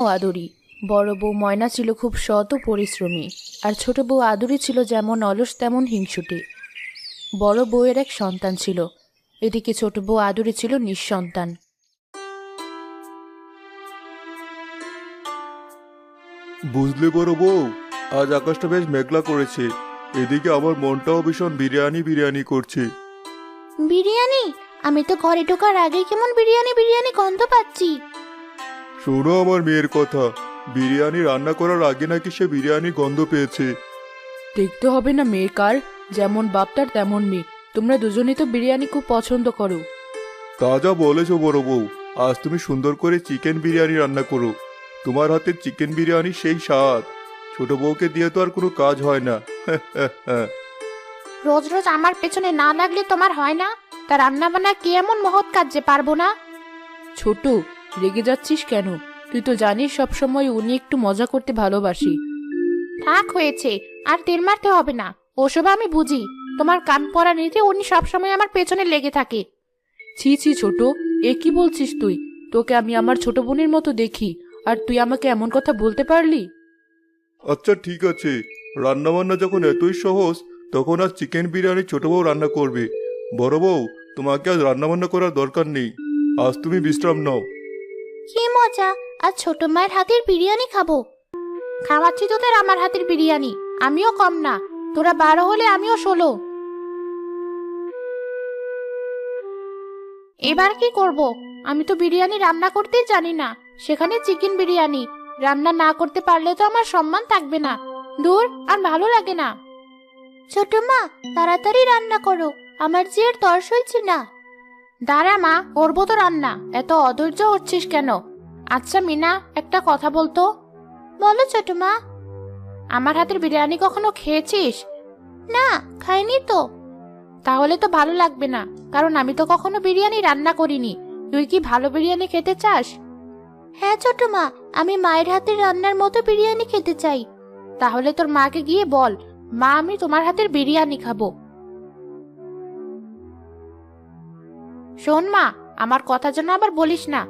ও আদুরি। বড় বউ ময়না ছিল খুব সৎ ও পরিশ্রমী, আর ছোট বউ আদুরি ছিল যেমন অলস তেমন হিংসুটে। বড় বউয়ের এক সন্তান ছিল, এদিকে ছোট বউ আদুরি ছিল নিঃসন্তান। বুঝলে বড় বউ, আজ আকাশটা বেশ মেঘলা করেছে। এদিকে আমার মনটাও ভীষণ বিরিয়ানি বিরিয়ানি করছে। বিরিয়ানি? আমি তো ঘরে ঢোকার আগেই কেমন বিরিয়ানি বিরিয়ানি গন্ধ পাচ্ছি। শোনো আমার মেয়ের কথা, বিরিয়ানি রান্না করার আগে নাকি সে বিরিয়ানি গন্ধ পেয়েছে। দেখতে হবে না মেয়ে কার, যেমন বাপ তার তেমন মেয়ে। তোমরা দুজনেই তো বিরিয়ানি খুব পছন্দ করো। তা যা বলেছো বড় বউ, আজ তুমি সুন্দর করে চিকেন বিরিয়ানি রান্না করো। তোমার হাতের চিকেন বিরিয়ানি সেই স্বাদ, ছোট বউকে দিয়ে তো আর কোনো কাজ হয় না। রোজ রোজ আমার পেছনে না লাগলে তোমার হয় না? তা রান্না বান্না কি এমন মহৎ কাজ যে পারবো না? ছোট, রেগে যাচ্ছিস কেন? তুই তো জানিস সবসময় উনি একটু মজা করতে ভালোবাসি। থাক হয়েছে, আর তেল মারতে হবে না। ওসব আমি বুঝি। তোমার কান পড়া নিতে উনি সবসময় আমার পেছনে লেগে থাকে। ছি ছি ছোট, এ কি বলছিস তুই? তোকে আমি আমার ছোট বোনের মতো দেখি, আর তুই আমাকে এমন কথা বলতে পারলি? আচ্ছা ঠিক আছে, রান্না বান্না যখন এতই সহজ, তখন আজ চিকেন বিরিয়ানি ছোট বউ রান্না করবে। বড় বউ, তোমাকে আজ রান্না বান্না করার দরকার নেই, আজ তুমি বিশ্রাম নাও। কি মজা, আজ ছোট মায়ের হাতের বিরিয়ানি খাবো। খাওয়াচ্ছি তোদের আমার হাতের বিরিয়ানি, আমিও কম না। তোরা 12 হলে আমিও 16। এবার কি করব? আমি তো বিরিয়ানি রান্না করতেই জানি না, সেখানে চিকেন বিরিয়ানি। রান্না না করতে পারলে তো আমার সম্মান থাকবে না। দূর, আর ভালো লাগে না। ছোট মা, তাড়াতাড়ি রান্না করো, আমার যে আর তর সইছে না। দাঁড়া মা, করবো তো রান্না, এত অধৈর্য হচ্ছিস কেন? আচ্ছা মিনা, একটা কথা বলতো। বলো ছোট মা। আমার হাতের বিরিয়ানি কখনো খেয়েছিস? না, খাইনি তো। তাহলে তো ভালো লাগবে না, কারণ আমি তো কখনো বিরিয়ানি রান্না করিনি। তুই কি ভালো বিরিয়ানি খেতে চাস? হ্যাঁ ছোট মা, আমি মায়ের হাতের রান্নার মতো বিরিয়ানি খেতে চাই। তাহলে তোর মাকে গিয়ে বল, মা আমি তোমার হাতের বিরিয়ানি খাবো। শোন মা, আমার কথা যেন আবার বলিস না।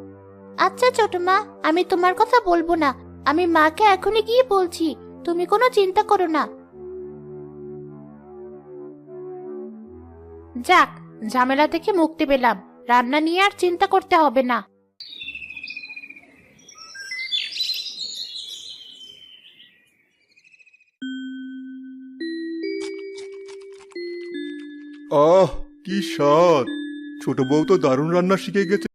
আচ্ছা ছোট মা, আমি তোমার কথা বলবো না। আমি মাকে এখনই গিয়ে বলছি, তুমি কোনো চিন্তা করো না। যাক, ঝামেলা থেকে মুক্তি পেলাম। রান্না নিয়ে আর চিন্তা করতে হবে না। আহ, কি স্বাদ! ছোট বউ তো দারুণ রান্না শিখে গেছে।